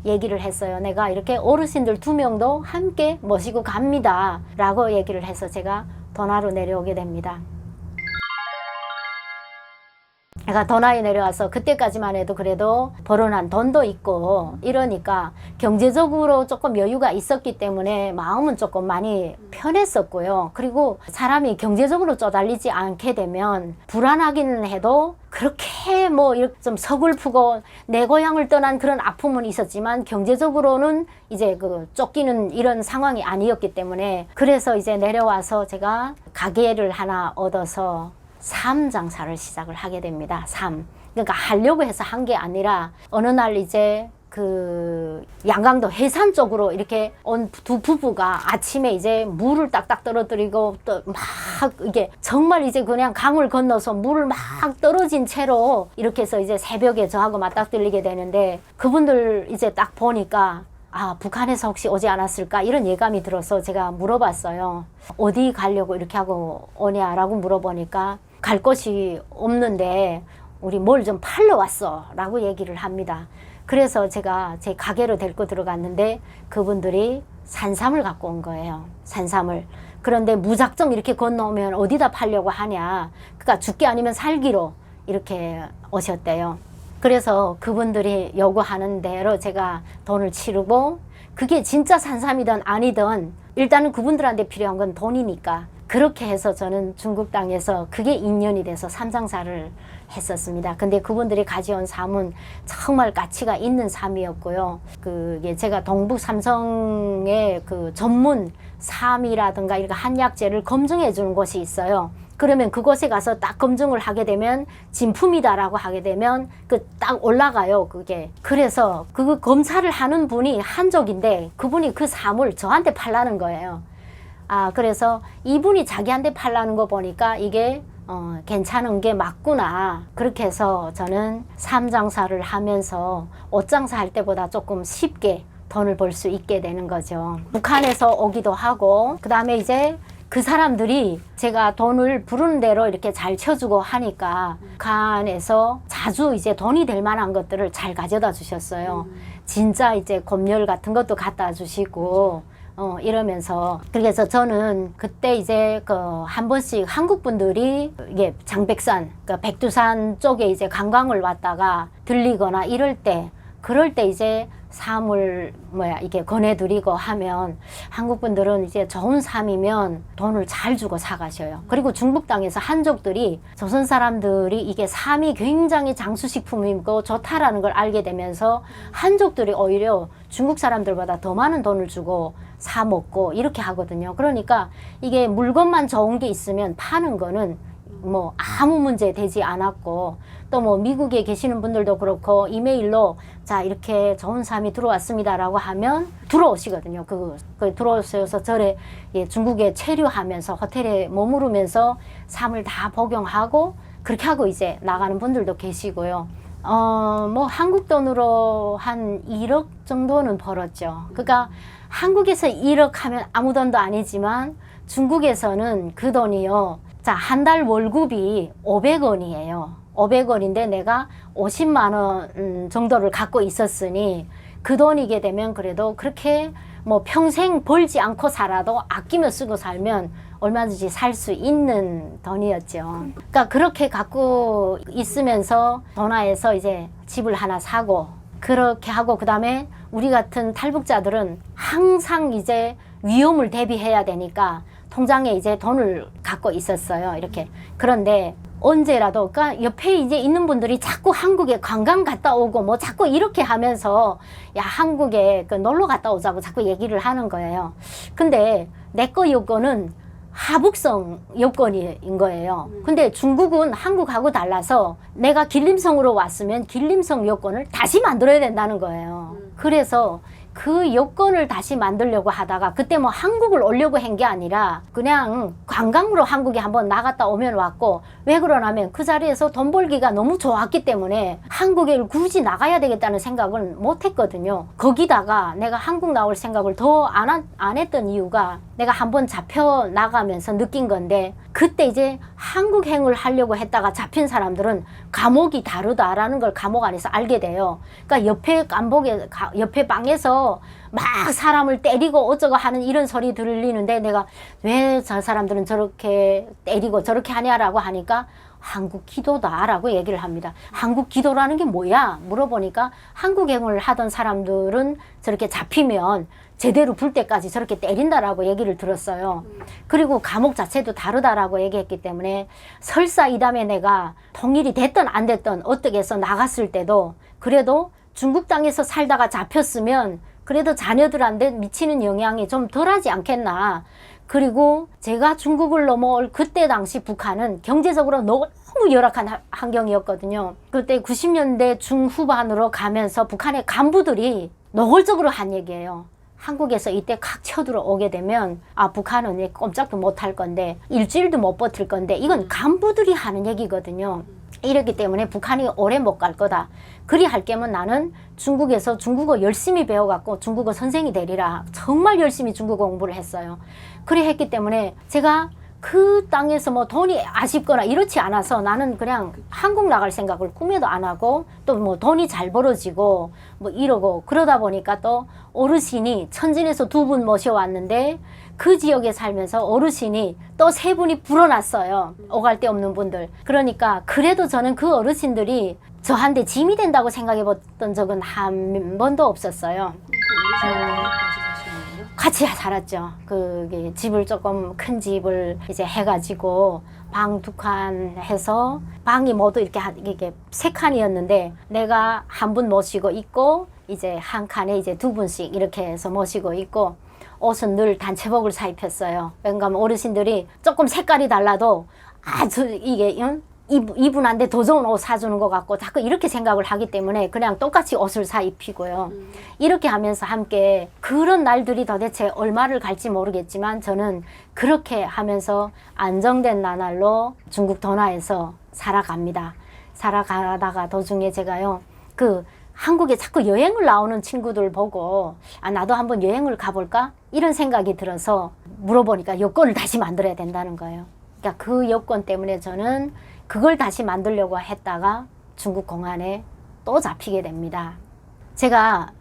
얘기를 했어요. 내가 이렇게 어르신들 2명도 함께 모시고 갑니다 라고 얘기를 해서 제가 도나로 내려오게 됩니다. 내가 도나에 내려와서 그때까지만 해도 그래도 벌어난 돈도 있고 이러니까 경제적으로 조금 여유가 있었기 때문에 마음은 조금 많이 편했었고요. 그리고 사람이 경제적으로 쪼달리지 않게 되면 불안하기는 해도 그렇게 뭐 좀 서글프고 내 고향을 떠난 그런 아픔은 있었지만 경제적으로는 이제 그 쫓기는 이런 상황이 아니었기 때문에 그래서 이제 내려와서 제가 가게를 하나 얻어서 삶 장사를 시작을 하게 됩니다. 삶. 그러니까 하려고 해서 한 게 아니라 어느 날 이제 그 양강도 해산 쪽으로 이렇게 온 두 부부가 아침에 이제 물을 딱딱 떨어뜨리고 또 막 이게 정말 이제 그냥 강을 건너서 물을 막 떨어진 채로 이렇게 해서 이제 새벽에 저하고 맞닥뜨리게 되는데 그분들 이제 딱 보니까 아, 북한에서 혹시 오지 않았을까 이런 예감이 들어서 제가 물어봤어요. 어디 가려고 이렇게 하고 오냐라고 물어보니까 갈 곳이 없는데 우리 뭘 좀 팔러 왔어 라고 얘기를 합니다. 그래서 제가 제 가게로 데리고 들어갔는데 그분들이 산삼을 갖고 온 거예요. 산삼을. 그런데 무작정 이렇게 건너오면 어디다 팔려고 하냐. 그러니까 죽기 아니면 살기로 이렇게 오셨대요. 그래서 그분들이 요구하는 대로 제가 돈을 치르고 그게 진짜 산삼이든 아니든 일단은 그분들한테 필요한 건 돈이니까 그렇게 해서 저는 중국 땅에서 그게 인연이 돼서 삼장사를 했었습니다. 근데 그분들이 가져온 삶은 정말 가치가 있는 삶이었고요. 그게 제가 동북 삼성의 그 전문 삶이라든가 이렇게 한약재를 검증해 주는 곳이 있어요. 그러면 그곳에 가서 딱 검증을 하게 되면 진품이다라고 하게 되면 그 딱 올라가요, 그게. 그래서 그 검사를 하는 분이 한족인데 그분이 그 삶을 저한테 팔라는 거예요. 아, 그래서 이분이 자기한테 팔라는 거 보니까 이게 괜찮은 게 맞구나. 그렇게 해서 저는 삶장사를 하면서 옷장사 할 때보다 조금 쉽게 돈을 벌 수 있게 되는 거죠. 북한에서 오기도 하고 그 다음에 이제 그 사람들이 제가 돈을 부르는 대로 이렇게 잘 쳐주고 하니까 북한에서 자주 이제 돈이 될 만한 것들을 잘 가져다 주셨어요. 진짜 이제 곰열 같은 것도 갖다 주시고 이러면서 그래서 저는 그때 이제 그 한 번씩 한국 분들이 이게 장백산, 그러니까 백두산 쪽에 이제 관광을 왔다가 들리거나 이럴 때 그럴 때 이제 삶을 이게 권해드리고 하면 한국 분들은 이제 좋은 삶이면 돈을 잘 주고 사가셔요. 그리고 중국 땅에서 한족들이 조선 사람들이 이게 삶이 굉장히 장수식품이고 좋다라는 걸 알게 되면서 한족들이 오히려 중국 사람들보다 더 많은 돈을 주고 사 먹고 이렇게 하거든요. 그러니까 이게 물건만 좋은 게 있으면 파는 거는 뭐 아무 문제 되지 않았고 또 뭐 미국에 계시는 분들도 그렇고 이메일로 자 이렇게 좋은 삶이 들어왔습니다라고 하면 들어오시거든요. 그 들어오셔서 절에 중국에 체류하면서 호텔에 머무르면서 삶을 다 복용하고 그렇게 하고 이제 나가는 분들도 계시고요. 뭐 한국 돈으로 한 1억 정도는 벌었죠. 그러니까 한국에서 1억 하면 아무 돈도 아니지만 중국에서는 그 돈이요. 자, 한 달 월급이 500원이에요. 500원인데 내가 50만 원 정도를 갖고 있었으니 그 돈이게 되면 그래도 그렇게 뭐 평생 벌지 않고 살아도 아끼며 쓰고 살면 얼마든지 살 수 있는 돈이었죠. 그러니까 그렇게 갖고 있으면서 도나에서 이제 집을 하나 사고 그렇게 하고 그다음에 우리 같은 탈북자들은 항상 이제 위험을 대비해야 되니까 통장에 이제 돈을 갖고 있었어요. 이렇게. 그런데 언제라도, 그러니까 옆에 이제 있는 분들이 자꾸 한국에 관광 갔다 오고 뭐 자꾸 이렇게 하면서 야, 한국에 그 놀러 갔다 오자고 자꾸 얘기를 하는 거예요. 근데 내 거 여권은 하북성 여권인 거예요. 근데 중국은 한국하고 달라서 내가 길림성으로 왔으면 길림성 여권을 다시 만들어야 된다는 거예요. 그래서 그 여권을 다시 만들려고 하다가 그때 뭐 한국을 오려고 한 게 아니라 그냥 관광으로 한국에 한번 나갔다 오면 왔고 왜 그러냐면 그 자리에서 돈 벌기가 너무 좋았기 때문에 한국에 굳이 나가야 되겠다는 생각을 못 했거든요. 거기다가 내가 한국 나올 생각을 더 안 했던 이유가 내가 한번 잡혀 나가면서 느낀 건데 그때 이제 한국행을 하려고 했다가 잡힌 사람들은 감옥이 다르다라는 걸 감옥 안에서 알게 돼요. 그러니까 옆에 방에서 막 사람을 때리고 어쩌고 하는 이런 소리 들리는데 내가 왜 저 사람들은 저렇게 때리고 저렇게 하냐라고 하니까 한국 기도다라고 얘기를 합니다. 한국 기도라는 게 뭐야? 물어보니까 한국행을 하던 사람들은 저렇게 잡히면 제대로 불 때까지 저렇게 때린다라고 얘기를 들었어요. 그리고 감옥 자체도 다르다라고 얘기했기 때문에 설사 이 다음에 내가 통일이 됐든 안 됐든 어떻게 해서 나갔을 때도 그래도 중국 땅에서 살다가 잡혔으면 그래도 자녀들한테 미치는 영향이 좀 덜하지 않겠나. 그리고 제가 중국을 넘어올 그때 당시 북한은 경제적으로 너무 열악한 환경이었거든요. 그때 90년대 중후반으로 가면서 북한의 간부들이 노골적으로 한 얘기예요. 한국에서 이때 칵 쳐들어오게 되면 아 북한은 꼼짝도 못할 건데 일주일도 못 버틸 건데 이건 간부들이 하는 얘기거든요. 이렇기 때문에 북한이 오래 못 갈 거다. 그리 할 거면 나는 중국에서 중국어 열심히 배워갖고 중국어 선생이 되리라. 정말 열심히 중국어 공부를 했어요. 그래 했기 때문에 제가 그 땅에서 뭐 돈이 아쉽거나 이렇지 않아서 나는 그냥 한국 나갈 생각을 꿈에도 안 하고 또 뭐 돈이 잘 벌어지고 뭐 이러고 그러다 보니까 또 어르신이 천진에서 2분 모셔왔는데 그 지역에 살면서 어르신이 또 3분이 불어났어요. 오갈 데 없는 분들. 그러니까 그래도 저는 그 어르신들이 저한테 짐이 된다고 생각해 봤던 적은 한 번도 없었어요. 같이 살았죠. 그 집을 조금 큰 집을 이제 해가지고 방 2칸 해서 방이 모두 이렇게 3칸이었는데 내가 한 분 모시고 있고 이제 한 칸에 이제 2분씩 이렇게 해서 모시고 있고 옷은 늘 단체복을 사입혔어요. 왜냐면 어르신들이 조금 색깔이 달라도 아주 이게 이분한테 더 좋은 옷 사주는 것 같고 자꾸 이렇게 생각을 하기 때문에 그냥 똑같이 옷을 사 입히고요. 이렇게 하면서 함께 그런 날들이 도대체 얼마를 갈지 모르겠지만 저는 그렇게 하면서 안정된 나날로 중국 도나에서 살아갑니다. 살아가다가 도중에 제가요 그 한국에 자꾸 여행을 나오는 친구들 보고 아 나도 한번 여행을 가볼까? 이런 생각이 들어서 물어보니까 여권을 다시 만들어야 된다는 거예요. 그러니까 그 여권 때문에 저는 그걸 다시 만들려고 했다가 중국 공안에 또 잡히게 됩니다. 제가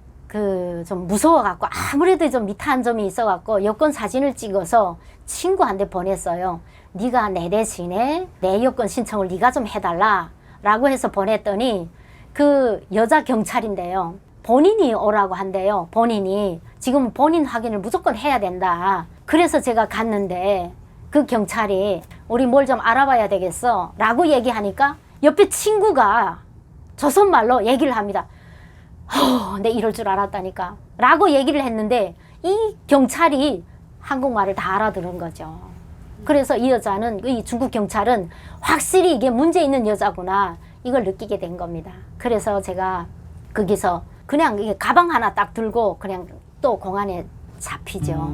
좀 무서워갖고 아무래도 좀 미타한 점이 있어갖고 여권 사진을 찍어서 친구한테 보냈어요. 네가 내 대신에 내 여권 신청을 네가 좀 해달라 라고 해서 보냈더니 그 여자 경찰인데요. 본인이 오라고 한대요. 본인이 지금 본인 확인을 무조건 해야 된다. 그래서 제가 갔는데 그 경찰이 우리 뭘 좀 알아봐야 되겠어 라고 얘기하니까 옆에 친구가 조선말로 얘기를 합니다. 내 이럴 줄 알았다니까 라고 얘기를 했는데 이 경찰이 한국말을 다 알아들은 거죠. 그래서 이 여자는 이 중국 경찰은 확실히 이게 문제 있는 여자구나 이걸 느끼게 된 겁니다. 그래서 제가 거기서 그냥 가방 하나 딱 들고 그냥 또 공안에 잡히죠.